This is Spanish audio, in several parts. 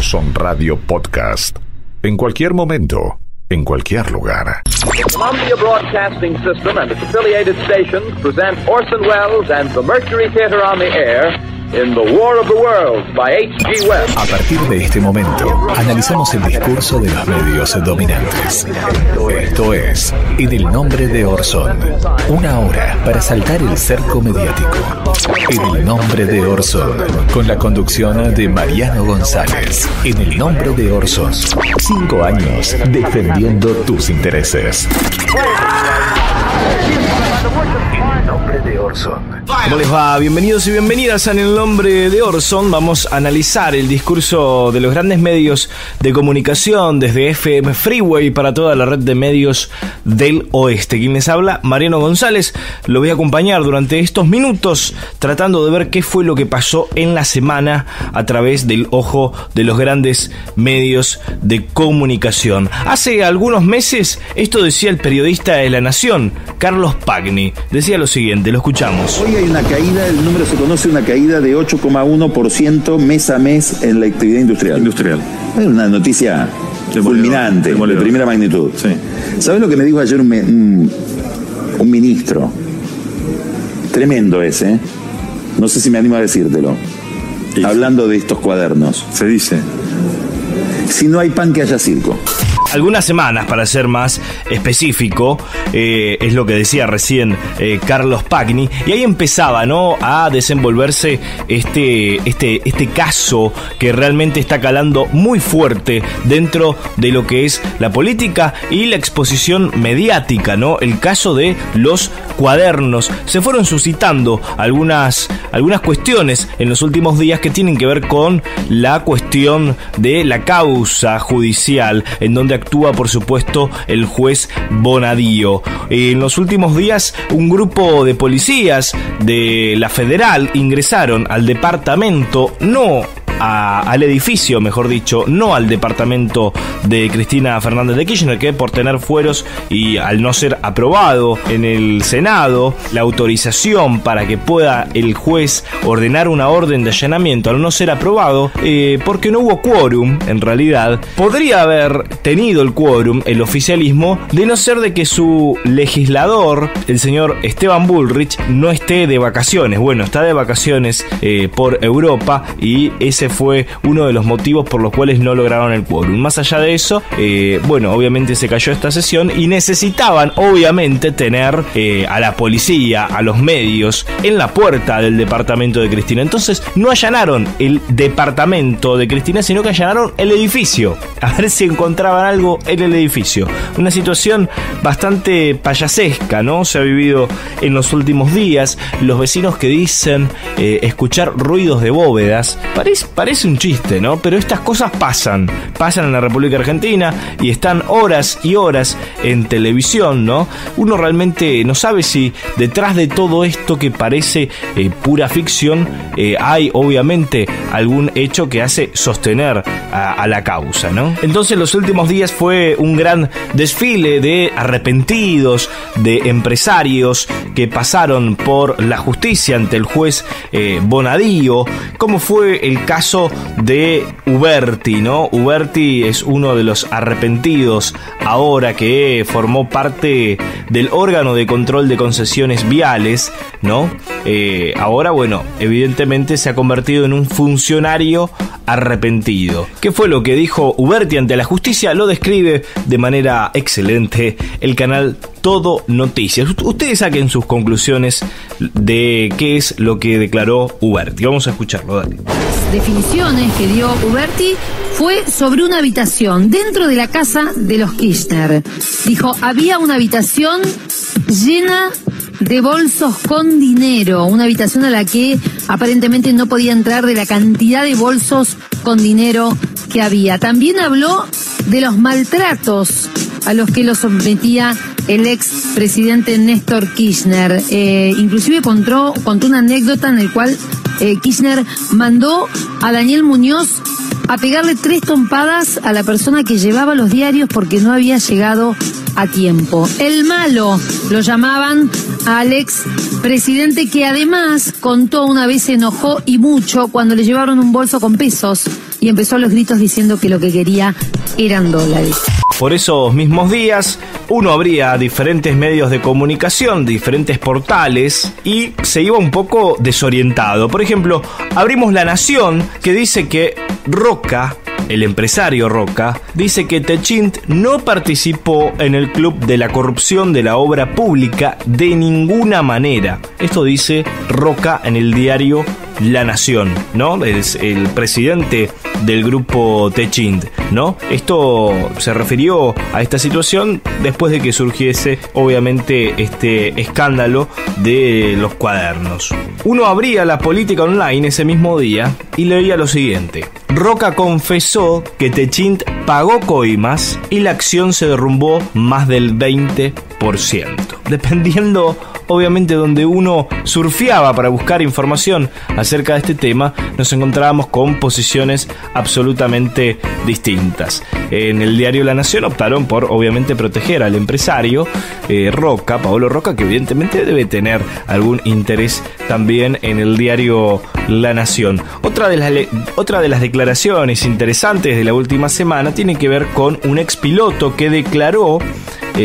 Orson Radio Podcast. En cualquier momento, en cualquier lugar. Columbia Broadcasting System and its affiliated stations present Orson Welles and the Mercury Theater on the Air in The War of the Worlds by H.G. Wells. A partir de este momento, analizamos el discurso de los medios dominantes. Esto es En el Nombre de Orson. Una hora para saltar el cerco mediático. En el Nombre de Orson, con la conducción de Mariano González. En el Nombre de Orson, 5 años defendiendo tus intereses. En el Nombre de Orson. ¿Cómo les va? Bienvenidos y bienvenidas a En el Nombre de Orson. Vamos a analizar el discurso de los grandes medios de comunicación desde FM Freeway para toda la red de medios del oeste. Quien les habla, Mariano González. Lo voy a acompañar durante estos minutos tratando de ver qué fue lo que pasó en la semana a través del ojo de los grandes medios de comunicación. Hace algunos meses esto decía el periodista de La Nación, Carlos Pagni. Decía lo siguiente, lo escuchamos. Hoy hay una caída, el número se conoce, una caída de 8,1% mes a mes en la actividad industrial. Es una noticia fulminante, de primera magnitud. Sí. ¿Sabes lo que me dijo ayer un ministro? Tremendo ese, ¿eh? No sé si me animo a decírtelo. ¿Sí? Hablando de estos cuadernos. Se dice: si no hay pan, que haya circo. Algunas semanas, para ser más específico, es lo que decía recién Carlos Pagni, y ahí empezaba, ¿no?, a desenvolverse este caso que realmente está calando muy fuerte dentro de lo que es la política y la exposición mediática, ¿no? El caso de los cuadernos. Se fueron suscitando algunas cuestiones en los últimos días que tienen que ver con la cuestión de la causa judicial, en donde actúa, por supuesto, el juez Bonadío. En los últimos días, un grupo de policías de la Federal ingresaron al departamento, al edificio, mejor dicho, no al departamento de Cristina Fernández de Kirchner, que por tener fueros y al no ser aprobado en el Senado la autorización para que pueda el juez ordenar una orden de allanamiento, al no ser aprobado, porque no hubo quórum, en realidad, podría haber tenido el quórum el oficialismo, de no ser de que su legislador, el señor Esteban Bullrich, no esté de vacaciones. Bueno, está de vacaciones por Europa, y ese fue uno de los motivos por los cuales no lograron el quórum. Más allá de eso, bueno, obviamente se cayó esta sesión y necesitaban, obviamente, tener a la policía, a los medios, en la puerta del departamento de Cristina. Entonces, no allanaron el departamento de Cristina, sino que allanaron el edificio, a ver si encontraban algo en el edificio. Una situación bastante payasesca, ¿no? Se ha vivido en los últimos días. Los vecinos que dicen escuchar ruidos de bóvedas. Parece un chiste, ¿no? Pero estas cosas pasan en la República Argentina y están horas y horas en televisión, ¿no? Uno realmente no sabe si detrás de todo esto que parece pura ficción hay obviamente algún hecho que hace sostener a la causa, ¿no? Entonces, los últimos días fue un gran desfile de arrepentidos, de empresarios que pasaron por la justicia ante el juez Bonadío, como fue el caso de Uberti, ¿no? Uberti es uno de los arrepentidos ahora que formó parte del órgano de control de concesiones viales, ¿no? Ahora, bueno, evidentemente se ha convertido en un funcionario arrepentido. ¿Qué fue lo que dijo Uberti ante la justicia? Lo describe de manera excelente el canal Todo Noticias. Ustedes saquen sus conclusiones de qué es lo que declaró Uberti. Vamos a escucharlo, dale. Las definiciones que dio Uberti fue sobre una habitación dentro de la casa de los Kirchner. Dijo, había una habitación llena de bolsos con dinero, una habitación a la que aparentemente no podía entrar de la cantidad de bolsos con dinero que había. También habló de los maltratos a los que lo sometía el ex presidente Néstor Kirchner. Inclusive contó una anécdota en la cual Kirchner mandó a Daniel Muñoz a pegarle 3 trompadas a la persona que llevaba los diarios porque no había llegado a tiempo. El malo lo llamaban al ex presidente, que además contó una vez se enojó y mucho cuando le llevaron un bolso con pesos y empezó a los gritos diciendo que lo que quería eran dólares. Por esos mismos días, uno abría diferentes medios de comunicación, diferentes portales, y se iba un poco desorientado. Por ejemplo, abrimos La Nación, que dice que Roca, el empresario Roca, dice que Techint no participó en el club de la corrupción de la obra pública de ninguna manera. Esto dice Roca en el diario La Nación, ¿no? Es el presidente del grupo Techint, ¿no? Esto se refirió a esta situación después de que surgiese, obviamente, este escándalo de los cuadernos. Uno abría La Política Online ese mismo día y leía lo siguiente: Roca confesó que Techint pagó coimas y la acción se derrumbó más del 20%. Dependiendo, obviamente, donde uno surfeaba para buscar información acerca de este tema, nos encontrábamos con posiciones absolutamente distintas. En el diario La Nación optaron por, obviamente, proteger al empresario Roca, Paolo Roca, que evidentemente debe tener algún interés también en el diario La Nación. Otra de las declaraciones interesantes de la última semana tiene que ver con un expiloto que declaró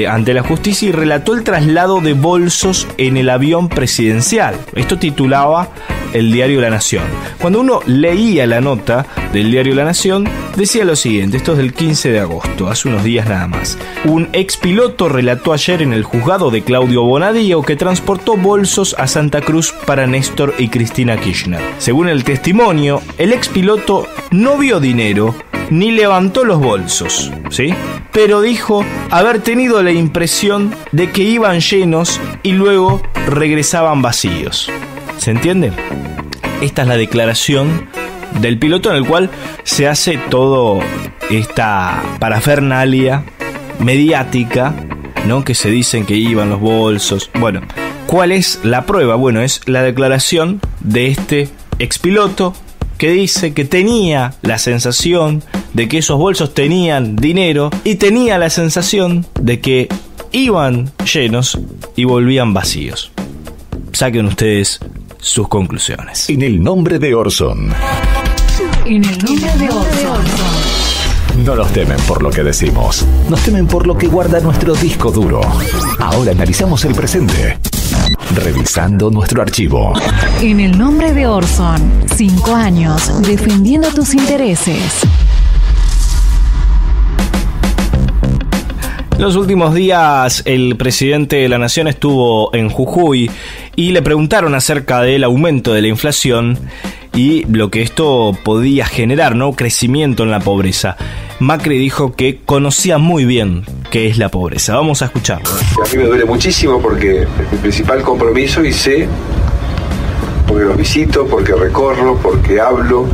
ante la justicia y relató el traslado de bolsos en el avión presidencial. Esto titulaba el diario La Nación. Cuando uno leía la nota del diario La Nación, decía lo siguiente: esto es del 15 de agosto, hace unos días nada más. Un expiloto relató ayer en el juzgado de Claudio Bonadío que transportó bolsos a Santa Cruz para Néstor y Cristina Kirchner. Según el testimonio, el expiloto no vio dinero ni levantó los bolsos, ¿sí? Pero dijo haber tenido la impresión de que iban llenos y luego regresaban vacíos. ¿Se entiende? Esta es la declaración del piloto en el cual se hace todo esta parafernalia mediática, ¿no? Que se dicen que iban los bolsos. Bueno, ¿cuál es la prueba? Bueno, es la declaración de este expiloto que dice que tenía la sensación de que esos bolsos tenían dinero y tenía la sensación de que iban llenos y volvían vacíos. Saquen ustedes sus conclusiones. En el nombre de Orson. En el nombre de Orson. No nos temen por lo que decimos, nos temen por lo que guarda nuestro disco duro. Ahora analizamos el presente, revisando nuestro archivo. En el nombre de Orson, 5 años defendiendo tus intereses. En los últimos días, el presidente de la Nación estuvo en Jujuy y le preguntaron acerca del aumento de la inflación y lo que esto podía generar, ¿no? Crecimiento en la pobreza. Macri dijo que conocía muy bien qué es la pobreza. Vamos a escucharlo. A mí me duele muchísimo porque es mi principal compromiso y sé, porque los visito, porque recorro, porque hablo,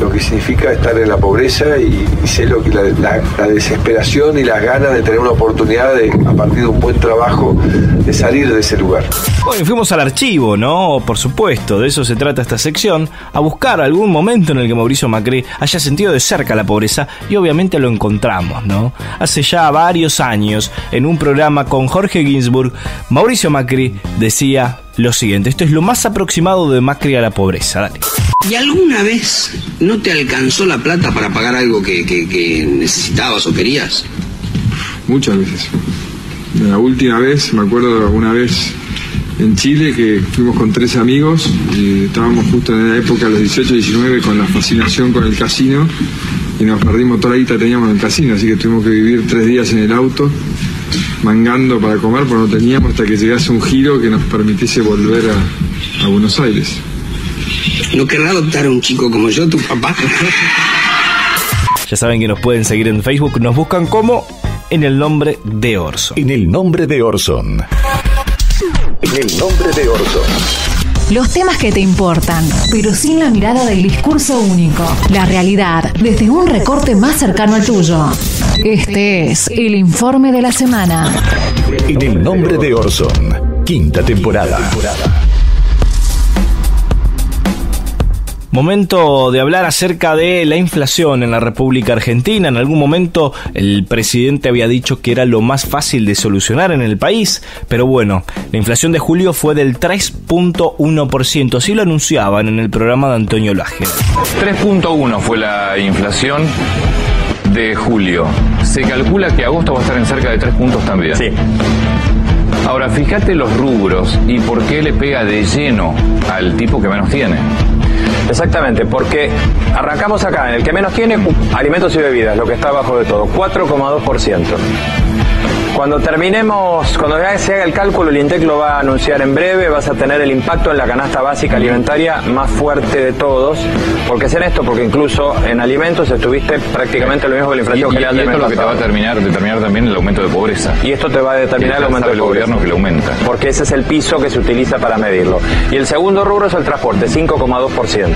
lo que significa estar en la pobreza y sé lo que la desesperación y las ganas de tener una oportunidad de, a partir de un buen trabajo, de salir de ese lugar. Bueno, fuimos al archivo, ¿no? Por supuesto, de eso se trata esta sección, a buscar algún momento en el que Mauricio Macri haya sentido de cerca la pobreza y obviamente lo encontramos, ¿no? Hace ya varios años, en un programa con Jorge Ginsburg, Mauricio Macri decía lo siguiente: esto es lo más aproximado de Macri a la pobreza. Dale. ¿Y alguna vez no te alcanzó la plata para pagar algo que necesitabas o querías? Muchas veces. La última vez, me acuerdo una vez en Chile que fuimos con 3 amigos y estábamos justo en la época, los 18, 19, con la fascinación con el casino y nos perdimos toda la guita que teníamos en el casino, así que tuvimos que vivir 3 días en el auto mangando para comer, porque no teníamos, hasta que llegase un giro que nos permitiese volver a Buenos Aires. ¿No querrá adoptar a un chico como yo, tu papá? Ya saben que nos pueden seguir en Facebook, nos buscan como En el Nombre de Orson. En el nombre de Orson. En el nombre de Orson. Los temas que te importan, pero sin la mirada del discurso único. La realidad, desde un recorte más cercano al tuyo. Este es el informe de la semana. En el nombre de Orson. 5ª temporada. Momento de hablar acerca de la inflación en la República Argentina. En algún momento el presidente había dicho que era lo más fácil de solucionar en el país, pero bueno, la inflación de julio fue del 3.1%, así lo anunciaban en el programa de Antonio Laje. 3.1 fue la inflación de julio. Se calcula que agosto va a estar en cerca de 3 puntos también. Sí. Ahora, fíjate los rubros y por qué le pega de lleno al tipo que menos tiene. Exactamente, porque arrancamos acá, en el que menos tiene, alimentos y bebidas, lo que está abajo de todo, 4,2%. Cuando terminemos, cuando ya se haga el cálculo, el INDEC lo va a anunciar en breve, vas a tener el impacto en la canasta básica alimentaria más fuerte de todos. ¿Por qué hacen esto? Porque incluso en alimentos estuviste prácticamente lo mismo que la inflación general. Y esto es lo que te va a determinar también el aumento de pobreza. Y esto te va a determinar el aumento de pobreza. Gobierno que lo aumenta. Porque ese es el piso que se utiliza para medirlo. Y el segundo rubro es el transporte, 5,2%.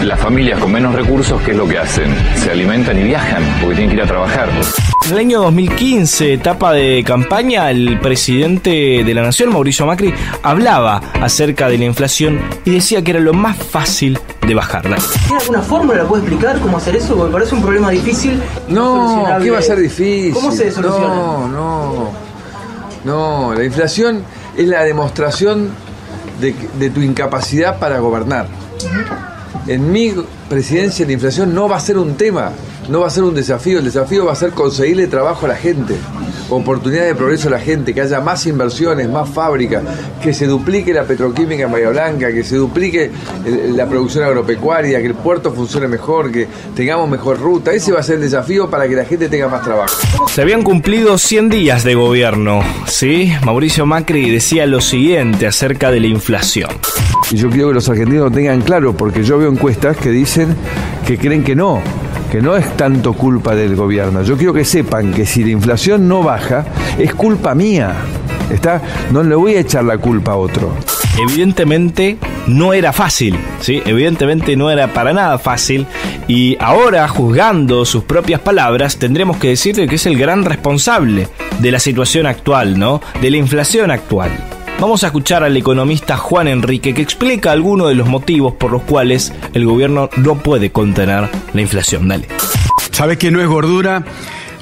Las familias con menos recursos, ¿qué es lo que hacen? Se alimentan y viajan, porque tienen que ir a trabajar. En el año 2015, etapa de campaña, el presidente de la Nación, Mauricio Macri, hablaba acerca de la inflación y decía que era lo más fácil de bajarla. ¿Tiene alguna fórmula? ¿Puede explicar cómo hacer eso? Porque parece un problema difícil. No, ¿qué va a ser difícil? ¿Cómo se soluciona? No, la inflación es la demostración de tu incapacidad para gobernar. En mi presidencia la inflación no va a ser un tema, no va a ser un desafío. El desafío va a ser conseguirle trabajo a la gente, oportunidades de progreso a la gente, que haya más inversiones, más fábricas, que se duplique la petroquímica en Bahía Blanca, que se duplique la producción agropecuaria, que el puerto funcione mejor, que tengamos mejor ruta. Ese va a ser el desafío para que la gente tenga más trabajo. Se habían cumplido 100 días de gobierno, ¿sí? Mauricio Macri decía lo siguiente acerca de la inflación. Y yo quiero que los argentinos lo tengan claro, porque yo veo encuestas que dicen que creen que no es tanto culpa del gobierno. Yo quiero que sepan que si la inflación no baja, es culpa mía. No le voy a echar la culpa a otro. Evidentemente no era fácil, ¿sí? Evidentemente no era para nada fácil. Y ahora, juzgando sus propias palabras, tendremos que decirle que es el gran responsable de la situación actual, ¿no? De la inflación actual. Vamos a escuchar al economista Juan Enrique, que explica algunos de los motivos por los cuales el gobierno no puede contener la inflación. Dale. ¿Sabés que no es gordura?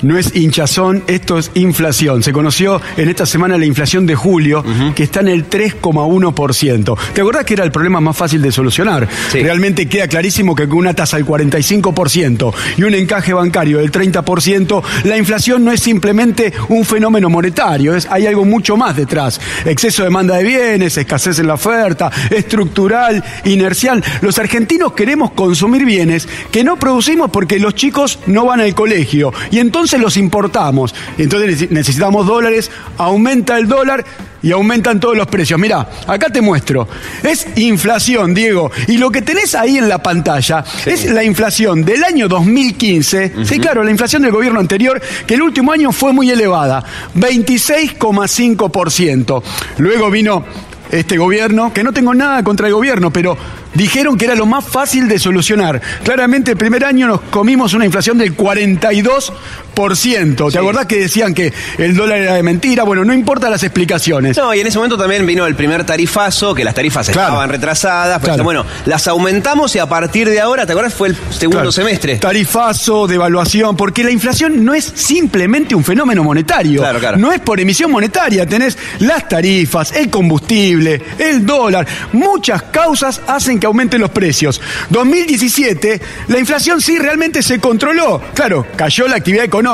No es hinchazón, esto es inflación. Se conoció en esta semana la inflación de julio, que está en el 3,1%. ¿Te acordás que era el problema más fácil de solucionar? Sí. Realmente queda clarísimo que con una tasa del 45% y un encaje bancario del 30%, la inflación no es simplemente un fenómeno monetario, hay algo mucho más detrás. Exceso de demanda de bienes, escasez en la oferta, estructural, inercial. Los argentinos queremos consumir bienes que no producimos porque los chicos no van al colegio y entonces los importamos. Entonces necesitamos dólares, aumenta el dólar y aumentan todos los precios. Mirá, acá te muestro. Es inflación, Diego. Y lo que tenés ahí en la pantalla es la inflación del año 2015. Sí, claro, la inflación del gobierno anterior, que el último año fue muy elevada, 26,5%. Luego vino este gobierno, que no tengo nada contra el gobierno, pero dijeron que era lo más fácil de solucionar. Claramente el primer año nos comimos una inflación del 42%. ¿Te acordás que decían que el dólar era de mentira? Bueno, no importa las explicaciones. No, y en ese momento también vino el primer tarifazo, que las tarifas estaban retrasadas. Pues bueno, las aumentamos y a partir de ahora, ¿te acordás? Fue el segundo semestre. Tarifazo, devaluación, porque la inflación no es simplemente un fenómeno monetario. No es por emisión monetaria. Tenés las tarifas, el combustible, el dólar. Muchas causas hacen que aumenten los precios. 2017, la inflación sí realmente se controló. Claro, cayó la actividad económica,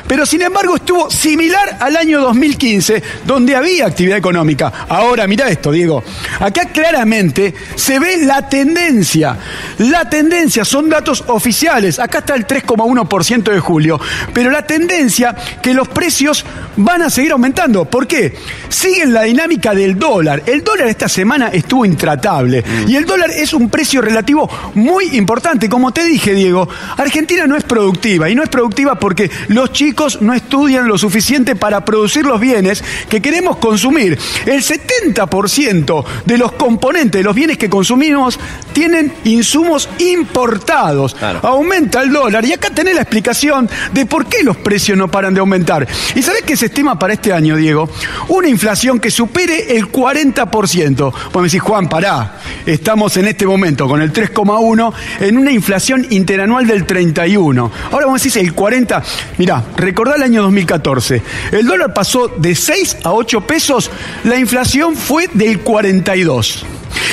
pero sin embargo estuvo similar al año 2015, donde había actividad económica. Ahora, mirá esto, Diego. Acá claramente se ve la tendencia. La tendencia son datos oficiales. Acá está el 3,1% de julio. Pero la tendencia que los precios van a seguir aumentando. ¿Por qué? Siguen la dinámica del dólar. El dólar esta semana estuvo intratable. Y el dólar es un precio relativo muy importante. Como te dije, Diego, Argentina no es productiva. Y no es productiva porque los chicos no estudian lo suficiente para producir los bienes que queremos consumir. El 70% de los componentes de los bienes que consumimos tienen insumos importados. Aumenta el dólar. Y acá tenés la explicación de por qué los precios no paran de aumentar. ¿Y sabés qué se estima para este año, Diego? Una inflación que supere el 40%. Vos me decís, Juan, pará. Estamos estamos en este momento con el 3,1 en una inflación interanual del 31. Ahora vamos a decir el 40. Mirá, recordá el año 2014. El dólar pasó de 6 a 8 pesos, la inflación fue del 42.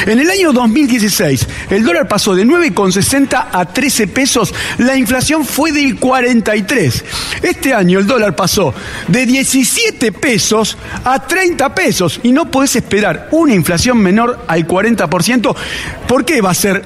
En el año 2016, el dólar pasó de 9,60 a 13 pesos, la inflación fue del 43. Este año el dólar pasó de 17 pesos a 30 pesos y no podés esperar una inflación menor al 40%. ¿Por qué va a estar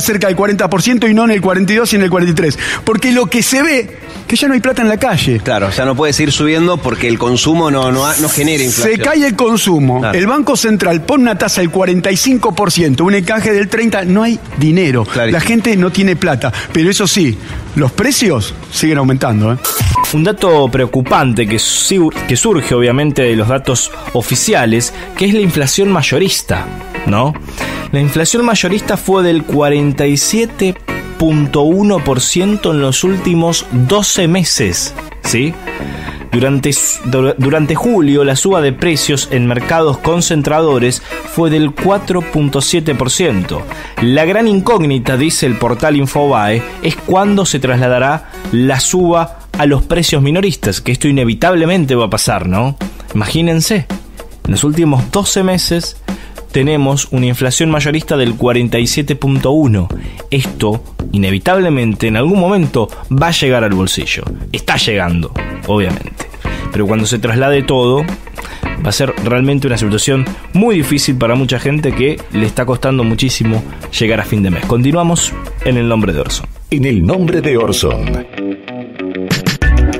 cerca del 40% y no en el 42 y en el 43? Porque lo que se ve que ya no hay plata en la calle. Claro, ya no puede seguir subiendo porque el consumo no genera inflación. Se cae el consumo, claro. El Banco Central pone una tasa del 45%, un encaje del 30%, no hay dinero. Clarísimo. La gente no tiene plata, pero eso sí, los precios siguen aumentando. Un dato preocupante que surge obviamente de los datos oficiales, que es la inflación mayorista, ¿no? La inflación mayorista fue del 47,1% en los últimos 12 meses, ¿sí? Durante julio, la suba de precios en mercados concentradores fue del 4,7%. La gran incógnita, dice el portal Infobae, es cuándo se trasladará la suba a los precios minoristas, que esto inevitablemente va a pasar, ¿no? Imagínense, en los últimos 12 meses tenemos una inflación mayorista del 47,1%. Esto, inevitablemente, en algún momento va a llegar al bolsillo. Está llegando, obviamente. Pero cuando se traslade todo, va a ser realmente una situación muy difícil para mucha gente que le está costando muchísimo llegar a fin de mes. Continuamos en El Nombre de Orson. En El Nombre de Orson.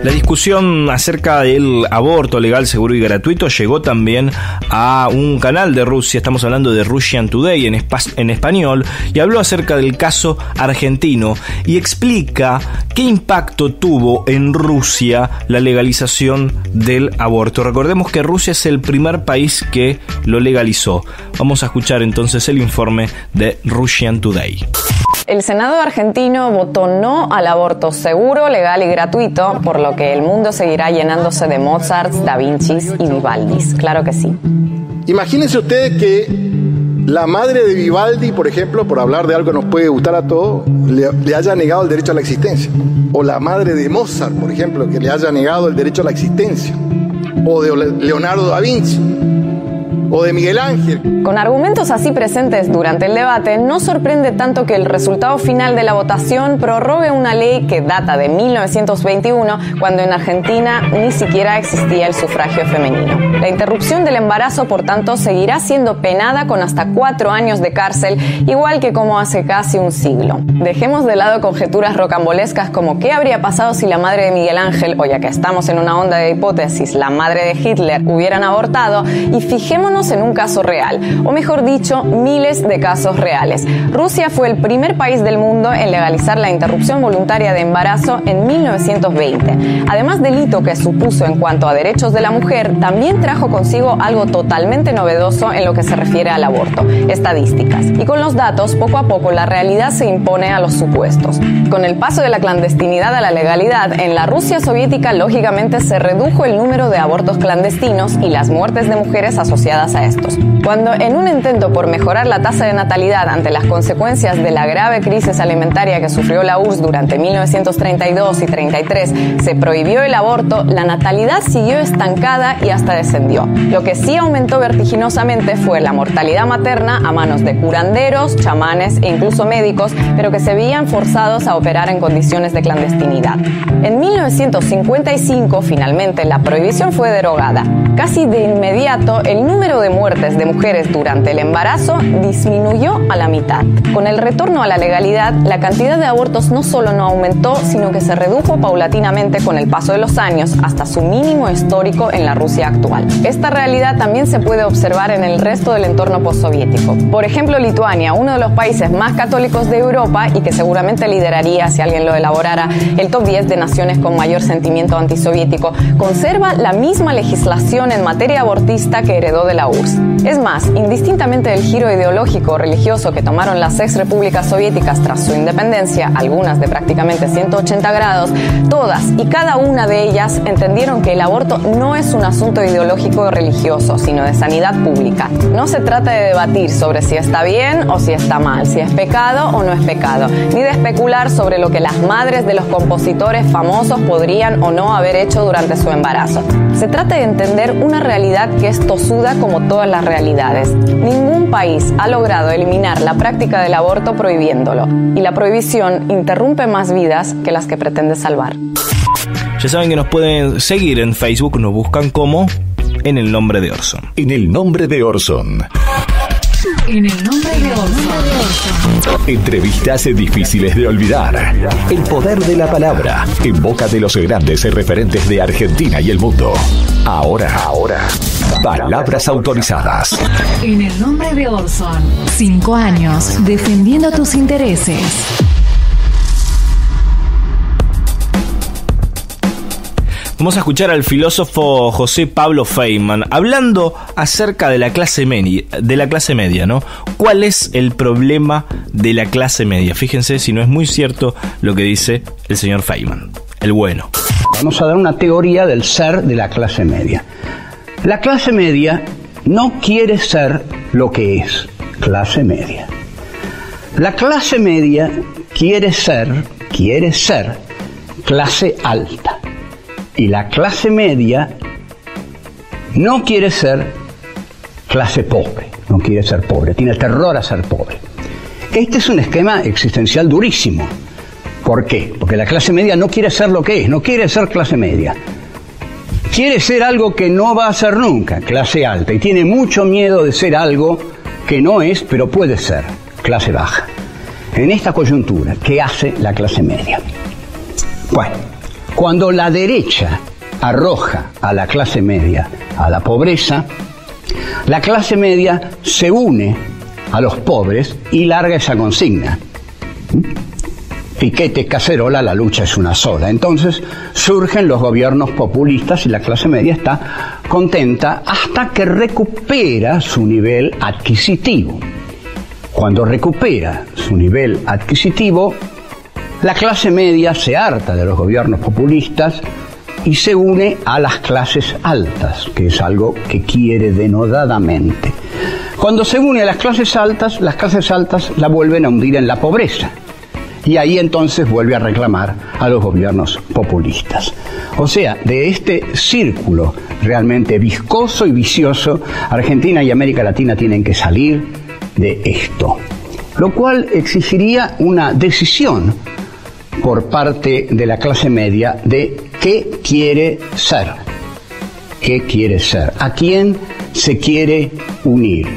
La discusión acerca del aborto legal, seguro y gratuito llegó también a un canal de Rusia. Estamos hablando de Russian Today en español, y habló acerca del caso argentino y explica qué impacto tuvo en Rusia la legalización del aborto. Recordemos que Rusia es el primer país que lo legalizó. Vamos a escuchar entonces el informe de Russian Today. El Senado argentino votó no al aborto seguro, legal y gratuito, por lo que el mundo seguirá llenándose de Mozarts, Da Vincis y Vivaldis. Claro que sí. Imagínense ustedes que la madre de Vivaldi, por ejemplo, por hablar de algo que nos puede gustar a todos, le haya negado el derecho a la existencia. O la madre de Mozart, por ejemplo, que le haya negado el derecho a la existencia. O de Leonardo da Vinci. O de Miguel Ángel. Con argumentos así presentes durante el debate, no sorprende tanto que el resultado final de la votación prorrogue una ley que data de 1921, cuando en Argentina ni siquiera existía el sufragio femenino. La interrupción del embarazo, por tanto, seguirá siendo penada con hasta 4 años de cárcel, igual que como hace casi un siglo. Dejemos de lado conjeturas rocambolescas como qué habría pasado si la madre de Miguel Ángel, o ya que estamos en una onda de hipótesis, la madre de Hitler, hubieran abortado, y fijémonos en un caso real, o mejor dicho, miles de casos reales. Rusia fue el primer país del mundo en legalizar la interrupción voluntaria de embarazo en 1920. Además del hito que supuso en cuanto a derechos de la mujer, también trajo consigo algo totalmente novedoso en lo que se refiere al aborto: estadísticas. Y con los datos, poco a poco la realidad se impone a los supuestos. Con el paso de la clandestinidad a la legalidad, en la Rusia soviética lógicamente se redujo el número de abortos clandestinos y las muertes de mujeres asociadas a estos. Cuando en un intento por mejorar la tasa de natalidad ante las consecuencias de la grave crisis alimentaria que sufrió la URSS durante 1932 y 33 se prohibió el aborto, la natalidad siguió estancada y hasta descendió. Lo que sí aumentó vertiginosamente fue la mortalidad materna a manos de curanderos, chamanes e incluso médicos, pero que se veían forzados a operar en condiciones de clandestinidad. En 1955, finalmente, la prohibición fue derogada. Casi de inmediato, el número de muertes de mujeres durante el embarazo disminuyó a la mitad. Con el retorno a la legalidad, la cantidad de abortos no solo no aumentó, sino que se redujo paulatinamente con el paso de los años hasta su mínimo histórico en la Rusia actual. Esta realidad también se puede observar en el resto del entorno postsoviético. Por ejemplo, Lituania, uno de los países más católicos de Europa y que seguramente lideraría, si alguien lo elaborara, el top 10 de naciones con mayor sentimiento antisoviético, conserva la misma legislación en materia abortista que heredó de la la URSS. Es más, indistintamente del giro ideológico o religioso que tomaron las ex repúblicas soviéticas tras su independencia, algunas de prácticamente 180 grados, todas y cada una de ellas entendieron que el aborto no es un asunto ideológico o religioso, sino de sanidad pública. No se trata de debatir sobre si está bien o si está mal, si es pecado o no es pecado, ni de especular sobre lo que las madres de los compositores famosos podrían o no haber hecho durante su embarazo. Se trata de entender una realidad que es tosuda como todas las realidades. Ningún país ha logrado eliminar la práctica del aborto prohibiéndolo, y la prohibición interrumpe más vidas que las que pretende salvar. Ya saben que nos pueden seguir en Facebook, nos buscan como En el Nombre de Orson. En el Nombre de Orson. En el Nombre de Orson. Entrevistas difíciles de olvidar. El poder de la palabra en boca de los grandes referentes de Argentina y el mundo. Ahora. Palabras autorizadas. En el Nombre de Orson. 5 años defendiendo tus intereses. Vamos a escuchar al filósofo José Pablo Feynman hablando acerca de la clase media, ¿no? ¿Cuál es el problema de la clase media? Fíjense si no es muy cierto lo que dice el señor Feynman, el bueno. Vamos a dar una teoría del ser de la clase media. La clase media no quiere ser lo que es clase media. La clase media quiere ser clase alta. Y la clase media no quiere ser clase pobre, no quiere ser pobre, tiene terror a ser pobre. Este es un esquema existencial durísimo. ¿Por qué? Porque la clase media no quiere ser lo que es, no quiere ser clase media. Quiere ser algo que no va a ser nunca, clase alta, y tiene mucho miedo de ser algo que no es, pero puede ser, clase baja. En esta coyuntura, ¿qué hace la clase media? Bueno, cuando la derecha arroja a la clase media a la pobreza, la clase media se une a los pobres y larga esa consigna. Piquete, cacerola, la lucha es una sola. Entonces surgen los gobiernos populistas y la clase media está contenta hasta que recupera su nivel adquisitivo. Cuando recupera su nivel adquisitivo, la clase media se harta de los gobiernos populistas y se une a las clases altas, que es algo que quiere denodadamente. Cuando se une a las clases altas la vuelven a hundir en la pobreza. Y ahí entonces vuelve a reclamar a los gobiernos populistas. O sea, de este círculo realmente viscoso y vicioso, Argentina y América Latina tienen que salir de esto. Lo cual exigiría una decisión por parte de la clase media de qué quiere ser, a quién se quiere unir.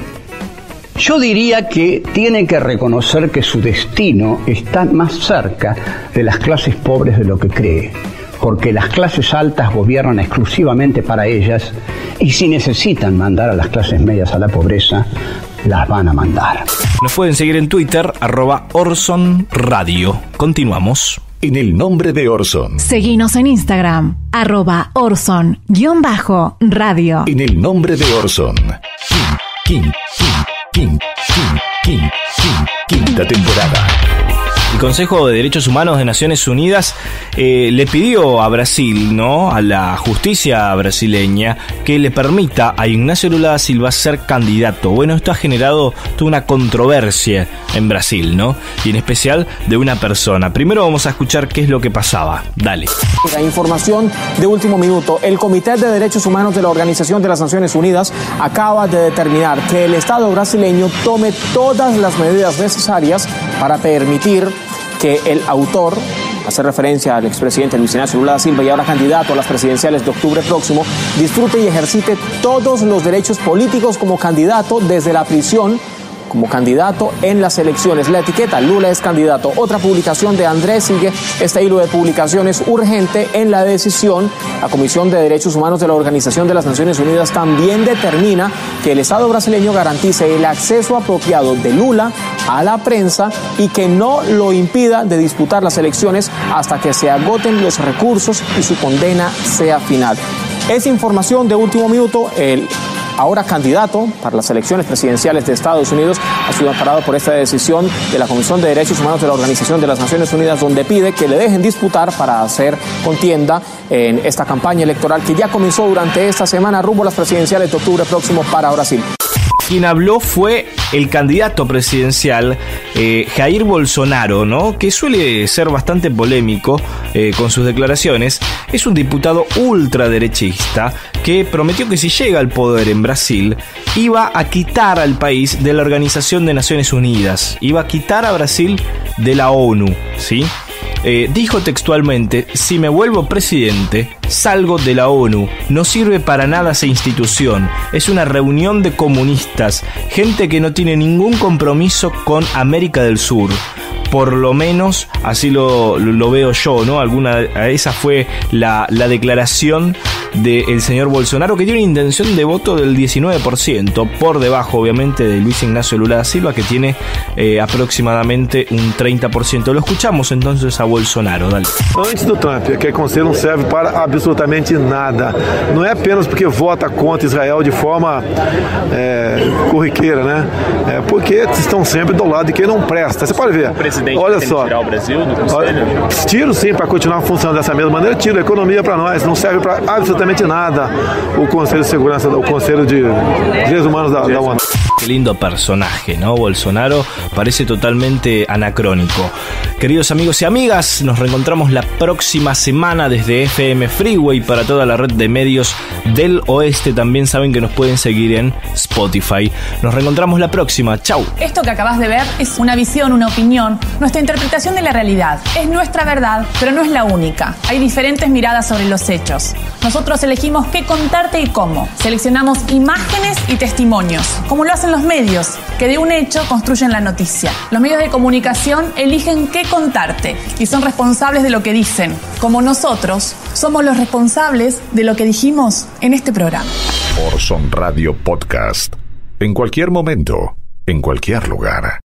Yo diría que tiene que reconocer que su destino está más cerca de las clases pobres de lo que cree, porque las clases altas gobiernan exclusivamente para ellas y si necesitan mandar a las clases medias a la pobreza, las van a mandar. Nos pueden seguir en Twitter, @Orson Radio. Continuamos. En el Nombre de Orson. Seguinos en Instagram, @Orson_radio. En el Nombre de Orson. Quinta temporada. El Consejo de Derechos Humanos de Naciones Unidas le pidió a Brasil, ¿no?, a la justicia brasileña, que le permita a Ignacio Lula da Silva ser candidato. Bueno, esto ha generado toda una controversia en Brasil, ¿no? Y en especial de una persona. Primero vamos a escuchar qué es lo que pasaba. Dale. La información de último minuto. El Comité de Derechos Humanos de la Organización de las Naciones Unidas acaba de determinar que el Estado brasileño tome todas las medidas necesarias para permitir que el autor, hace referencia al expresidente Luis Ignacio Lula da Silva y ahora candidato a las presidenciales de octubre próximo, disfrute y ejercite todos los derechos políticos como candidato desde la prisión, como candidato en las elecciones. La etiqueta Lula es candidato. Otra publicación de Andrés sigue este hilo de publicaciones urgente en la decisión. La Comisión de Derechos Humanos de la Organización de las Naciones Unidas también determina que el Estado brasileño garantice el acceso apropiado de Lula a la prensa y que no lo impida de disputar las elecciones hasta que se agoten los recursos y su condena sea final. Es información de último minuto. El ahora candidato para las elecciones presidenciales de Estados Unidos, ha sido amparado por esta decisión de la Comisión de Derechos Humanos de la Organización de las Naciones Unidas, donde pide que le dejen disputar para hacer contienda en esta campaña electoral que ya comenzó durante esta semana rumbo a las presidenciales de octubre próximo para Brasil. Quien habló fue el candidato presidencial Jair Bolsonaro, ¿no? Que suele ser bastante polémico con sus declaraciones. Es un diputado ultraderechista que prometió que si llega al poder en Brasil iba a quitar al país de la Organización de Naciones Unidas, iba a quitar a Brasil de la ONU, ¿sí? Dijo textualmente: si me vuelvo presidente, salgo de la ONU, no sirve para nada esa institución, es una reunión de comunistas, gente que no tiene ningún compromiso con América del Sur. Por lo menos así lo veo yo, ¿no? Esa fue la declaración del señor Bolsonaro, que tiene una intención de voto del 19%, por debajo obviamente de Luis Ignacio Lula da Silva, que tiene aproximadamente un 30%. Lo escuchamos entonces a Bolsonaro, dale. Antes do Trump, que conselho não serve para absolutamente nada. Não é apenas porque vota contra Israel de forma corriqueira, né? É porque estão sempre do lado de quem não presta. Você pode ver. Olha só. Tirar o Brasil do conselho? Tiro sim, para continuar funcionando dessa mesma maneira. Tiro a economia para nós. Não serve para absolutamente nada o Conselho de Segurança, o Conselho de Direitos Humanos da ONU. Qué lindo personaje, ¿no? Bolsonaro parece totalmente anacrónico. Queridos amigos y amigas, nos reencontramos la próxima semana desde FM Freeway para toda la red de medios del oeste. También saben que nos pueden seguir en Spotify. Nos reencontramos la próxima. Chau. Esto que acabas de ver es una visión, una opinión, nuestra interpretación de la realidad. Es nuestra verdad, pero no es la única. Hay diferentes miradas sobre los hechos. Nosotros elegimos qué contarte y cómo. Seleccionamos imágenes y testimonios, como lo hacen los medios, que de un hecho construyen la noticia. Los medios de comunicación eligen qué contarte y son responsables de lo que dicen, como nosotros somos los responsables de lo que dijimos en este programa. Orson Radio Podcast. En cualquier momento, en cualquier lugar.